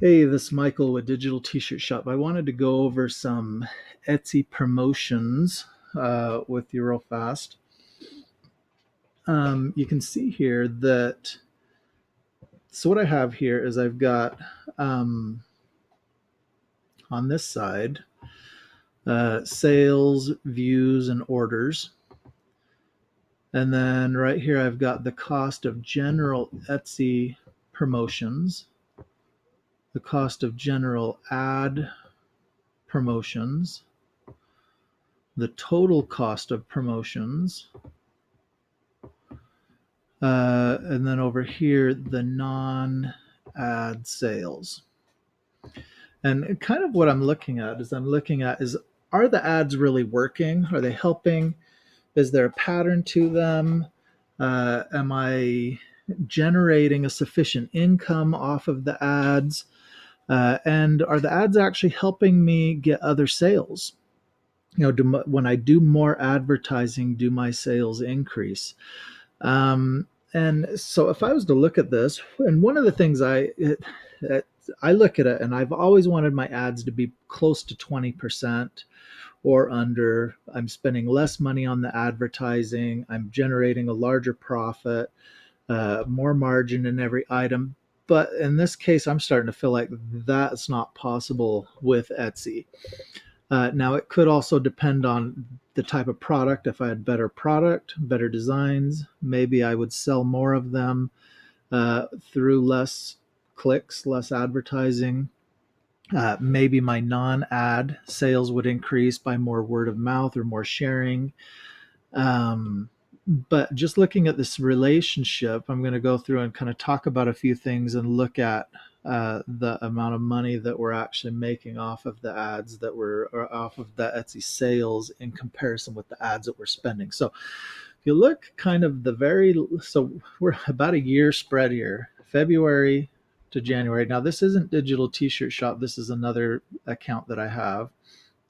Hey, this is Michael with Digital T-Shirt Shop. I wanted to go over some Etsy promotions with you real fast. You can see here that, so what I have here is I've got on this side sales, views, and orders. And then right here I've got the cost of general Etsy promotions, the cost of general ad promotions, the total cost of promotions, and then over here, the non-ad sales. And kind of what I'm looking at is are the ads really working? Are they helping? Is there a pattern to them? Am I generating a sufficient income off of the ads? And are the ads actually helping me get other sales? When I do more advertising, do my sales increase? Um, and so if I was to look at this, and one of the things I look at it, and I've always wanted my ads to be close to 20% or under. I'm spending less money on the advertising. I'm generating a larger profit, more margin in every item. But in this case, I'm starting to feel like that's not possible with Etsy. Now, it could also depend on the type of product. If I had better product, better designs, maybe I would sell more of them through less clicks, less advertising. Maybe my non-ad sales would increase by more word of mouth or more sharing. But just looking at this relationship, I'm going to go through and kind of talk about a few things and look at the amount of money that we're actually making off of the ads or off of the Etsy sales in comparison with the ads that we're spending. So if you look kind of so we're about a year spread here, February to January. Now this isn't Digital T-Shirt Shop. This is another account that I have,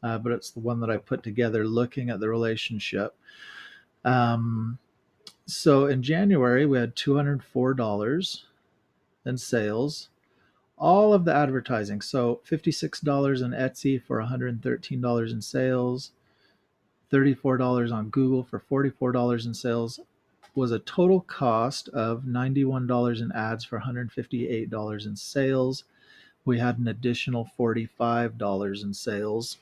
but it's the one that I put together looking at the relationship. So in January, we had $204 in sales, all of the advertising. So $56 in Etsy for $113 in sales, $34 on Google for $44 in sales, was a total cost of $91 in ads for $158 in sales. We had an additional $45 in sales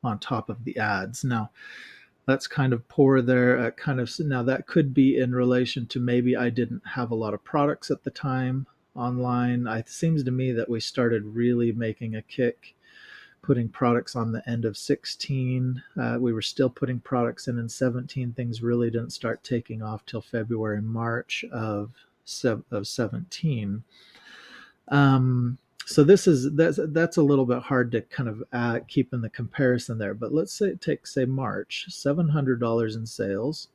on top of the ads. Now, that's kind of poor there. Now that could be in relation to maybe I didn't have a lot of products at the time online. It seems to me that we started really making a kick putting products on the end of 16. We were still putting products in 17. Things really didn't start taking off till February, March of 17. So that's a little bit hard to kind of keep in the comparison there. But let's say March, $700 in sales.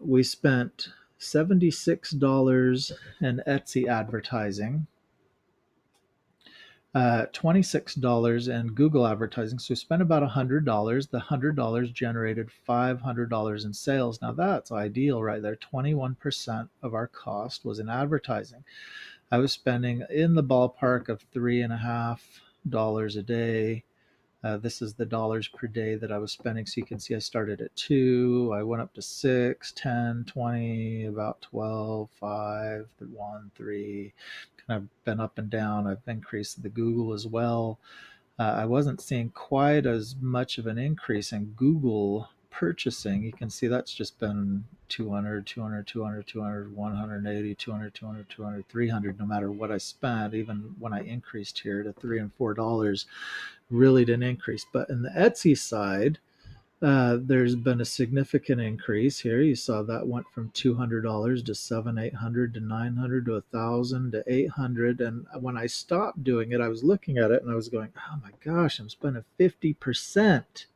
We spent $76 in Etsy advertising, $26 in Google advertising. So we spent about $100. The $100 generated $500 in sales. Now that's ideal right there. 21% of our cost was in advertising. I was spending in the ballpark of $3.50 a day. This is the dollars per day that I was spending. So you can see I started at 2, I went up to 6, 10, 20, about 12, 5, 1, 3, kind of been up and down. I've increased the Google as well. I wasn't seeing quite as much of an increase in Google purchasing. You can see that's just been 200, 200, 200, 200, 180, 200, 200, 200, 300, no matter what I spent. Even when I increased here to $3 and $4, really didn't increase. But in the Etsy side, there's been a significant increase here. You saw that went from $200 to $700, $800 to $900 to $1,000 to $800. And when I stopped doing it, I was looking at it and I was going, oh my gosh, I'm spending 50%.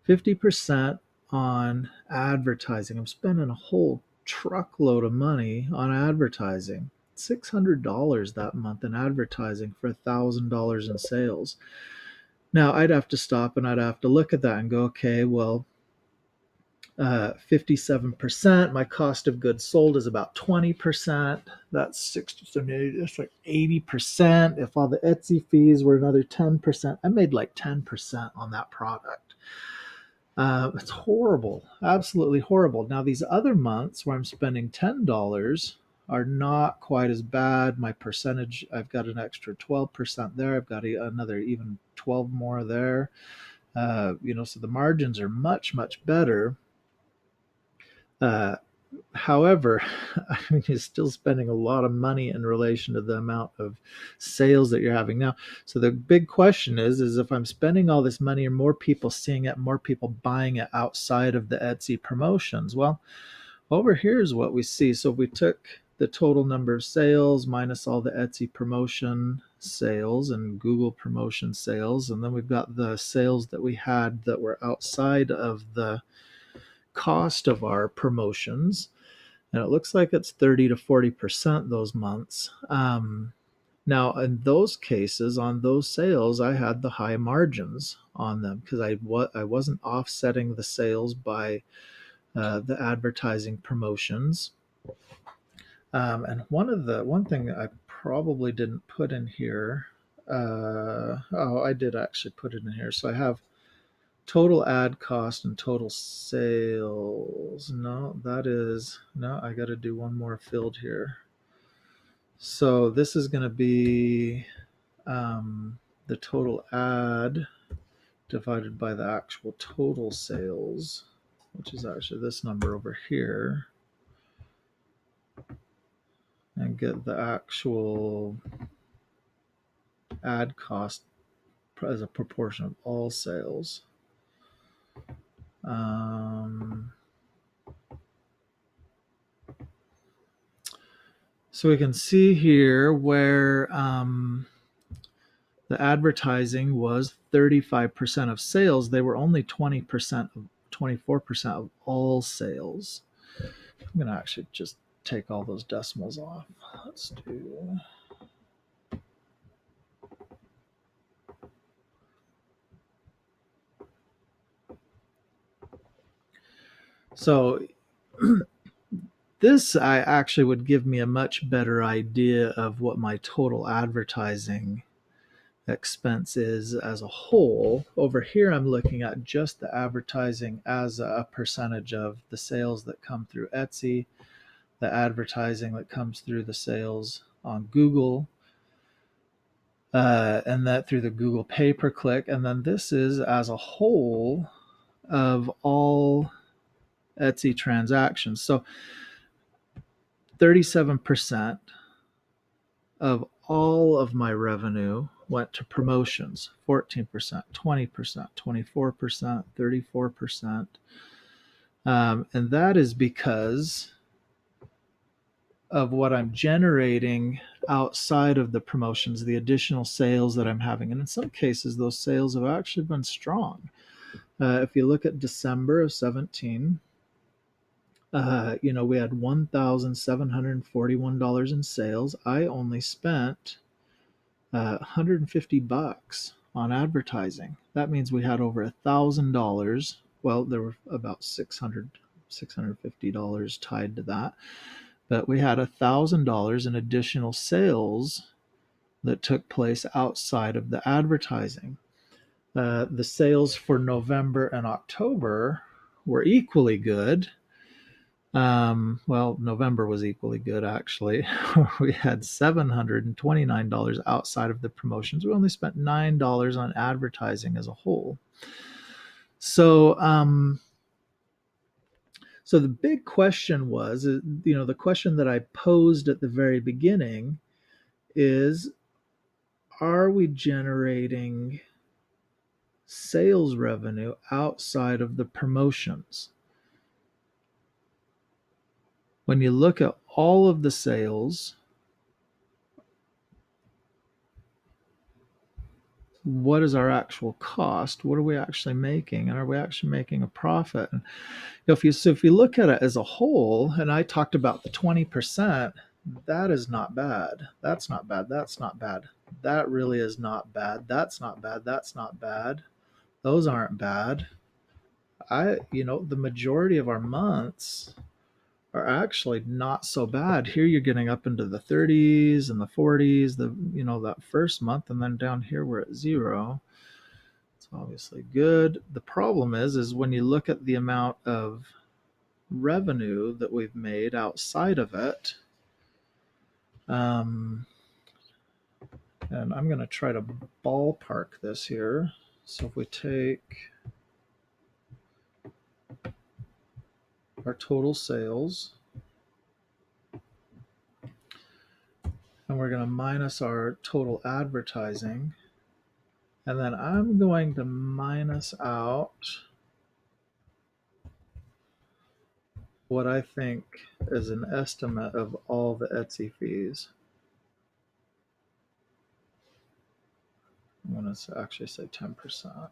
50% on advertising. I'm spending a whole truckload of money on advertising. $600 that month in advertising for $1,000 in sales. Now I'd have to stop and I'd have to look at that and go, okay, well, 57%. My cost of goods sold is about 20%. That's 60, so that's like 80%. If all the Etsy fees were another 10%, I made like 10% on that product. It's horrible, absolutely horrible. Now, these other months where I'm spending $10 are not quite as bad. My percentage, I've got an extra 12% there. I've got another even 12 more there. So the margins are much, much better. Uh, However, I mean, you're still spending a lot of money in relation to the amount of sales that you're having now. So the big question is if I'm spending all this money, are more people seeing it, more people buying it outside of the Etsy promotions? Well, over here is what we see. So if we took the total number of sales minus all the Etsy promotion sales and Google promotion sales, and then we've got the sales that we had that were outside of the cost of our promotions, and it looks like it's 30 to 40% those months. Now, in those cases, on those sales, I had the high margins on them because I wasn't offsetting the sales by the advertising promotions. And one thing I probably didn't put in here. I did actually put it in here. So I have total ad cost and total sales. No, I got to do one more field here. So this is going to be the total ad divided by the actual total sales, which is actually this number over here, and get the actual ad cost as a proportion of all sales. So we can see here where the advertising was 35% of sales. They were only 20% of 24% of all sales. I'm going to actually just take all those decimals off. Let's do. So this I actually would give me a much better idea of what my total advertising expense is as a whole. Over here, I'm looking at just the advertising as a percentage of the sales that come through Etsy, the advertising that comes through the sales on Google, and that through the Google pay-per-click. And then this is as a whole of all Etsy transactions. So 37% of all of my revenue went to promotions, 14%, 20%, 24%, 34%. And that is because of what I'm generating outside of the promotions, the additional sales that I'm having. And in some cases, those sales have actually been strong. If you look at December of 17, we had $1,741 in sales. I only spent $150 on advertising. That means we had over $1,000. Well, there were about $650 tied to that, but we had $1,000 in additional sales that took place outside of the advertising. The sales for November and October were equally good. November was equally good, actually. We had $729 outside of the promotions. We only spent $9 on advertising as a whole. So the big question was, the question that I posed at the very beginning is, are we generating sales revenue outside of the promotions? When you look at all of the sales, what is our actual cost? What are we actually making? And are we actually making a profit? And if you look at it as a whole, and I talked about the 20%, that is not bad. That's not bad. That's not bad. That really is not bad. That's not bad. That's not bad. Those aren't bad. the majority of our months are actually not so bad. Here you're getting up into the 30s and the 40s, that first month, and then down here we're at 0. It's obviously good. The problem is when you look at the amount of revenue that we've made outside of it, and I'm going to try to ballpark this here. So if we take our total sales, and we're going to minus our total advertising, and then I'm going to minus out what I think is an estimate of all the Etsy fees. I'm going to actually say 10%.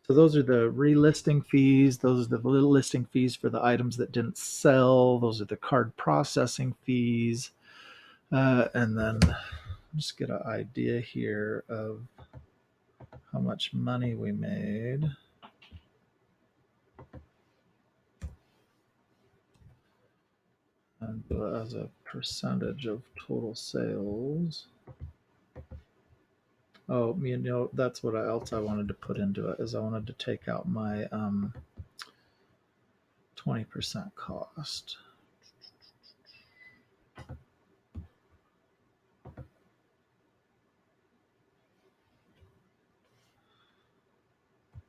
So those are the relisting fees. Those are the listing fees for the items that didn't sell. Those are the card processing fees. And then just get an idea here of how much money we made. And as a percentage of total sales. Oh, that's what else I wanted to put into it, is I wanted to take out my 20% cost.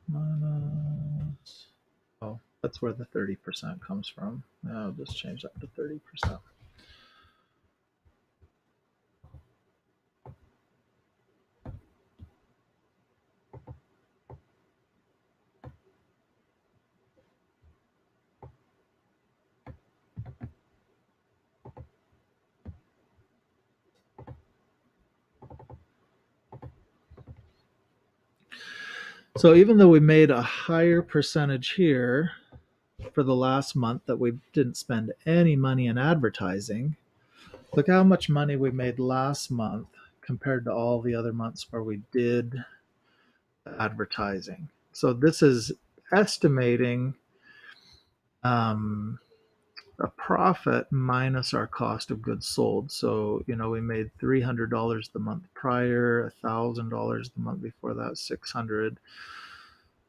Minus, that's where the 30% comes from. Now I'll just change that to 30%. So even though we made a higher percentage here for the last month that we didn't spend any money in advertising, look how much money we made last month compared to all the other months where we did advertising. So this is estimating a profit minus our cost of goods sold. So, we made $300 the month prior, $1,000 the month before that, 600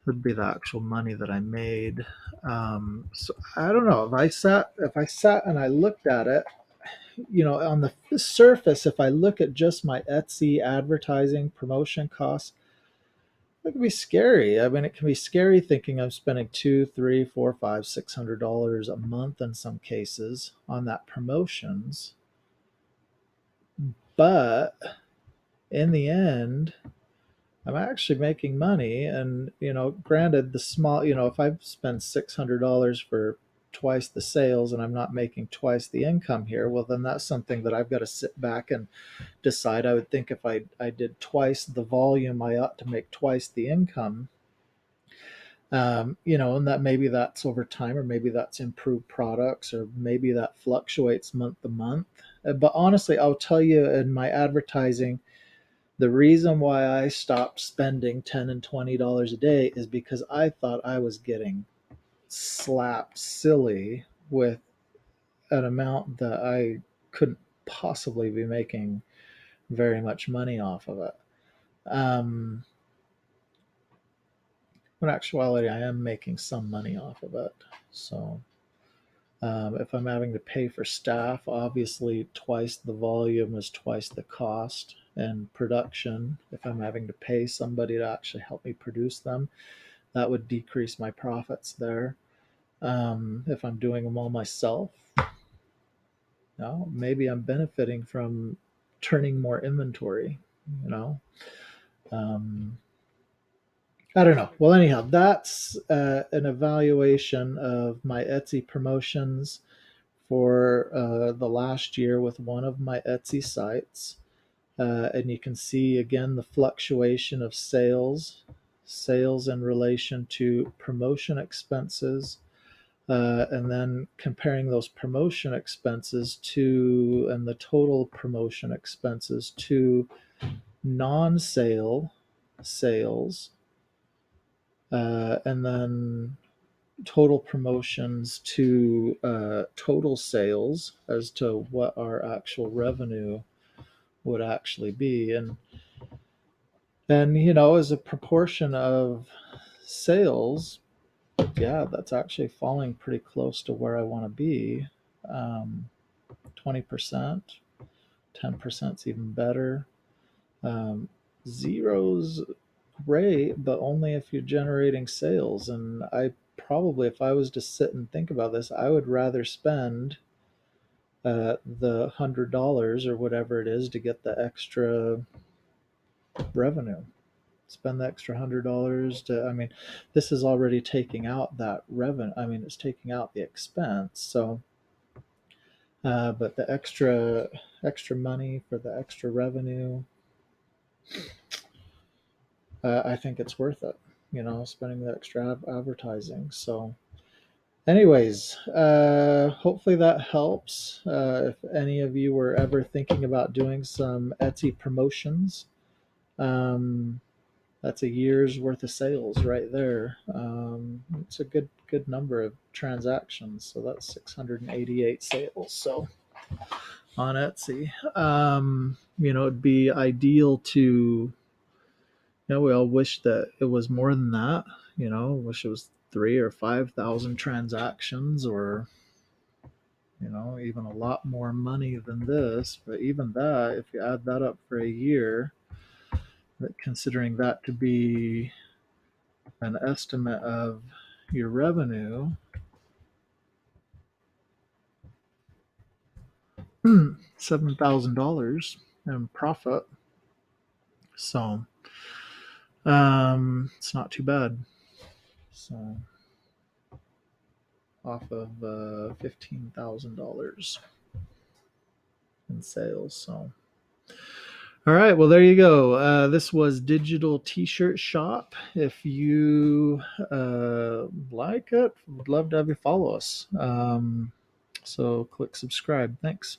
would be the actual money that I made. So I don't know, if I sat and I looked at it, on the surface, if I look at just my Etsy advertising promotion costs, it can be scary. I mean, it can be scary thinking I'm spending two, three, four, five, $600 a month in some cases on that promotions. But in the end, I'm actually making money. And, granted, if I spend $600 for twice the sales and I'm not making twice the income here, well, then that's something that I've got to sit back and decide. I would think if I did twice the volume, I ought to make twice the income. And that maybe that's over time, or maybe that's improved products, or maybe that fluctuates month to month. But honestly, I'll tell you, in my advertising, the reason why I stopped spending $10 and $20 a day is because I thought I was getting slapped silly with an amount that I couldn't possibly be making very much money off of it. In actuality, I am making some money off of it. So if I'm having to pay for staff, obviously twice the volume is twice the cost. And production, if I'm having to pay somebody to actually help me produce them, that would decrease my profits there. If I'm doing them all myself, maybe I'm benefiting from turning more inventory, I don't know. Well, anyhow, that's an evaluation of my Etsy promotions for the last year with one of my Etsy sites. And you can see again the fluctuation of sales in relation to promotion expenses, and then comparing those promotion expenses and the total promotion expenses to non-sale sales, and then total promotions to total sales as to what our actual revenue would actually be. And as a proportion of sales, yeah, that's actually falling pretty close to where I want to be. 20%, 10% is even better. Zero's great, but only if you're generating sales. And I probably, if I was to sit and think about this, I would rather spend the $100 or whatever it is to get the extra revenue. Spend the extra $100 to, I mean, this is already taking out that revenue. I mean, it's taking out the expense. So, but the extra money for the extra revenue, I think it's worth it. Spending the extra advertising. So, anyways, hopefully that helps. If any of you were ever thinking about doing some Etsy promotions, um, that's a year's worth of sales right there. It's a good number of transactions. So that's 688 sales. So on Etsy, it'd be ideal to, we all wish that it was more than that. Wish it was 3 or 5 thousand transactions, or even a lot more money than this. But even that, if you add that up for a year, considering that to be an estimate of your revenue, $7,000 in profit. So it's not too bad. So off of $15,000 in sales. So all right, well, there you go. This was Digital T-Shirt Shop. If you like it, would love to have you follow us. So click subscribe. Thanks.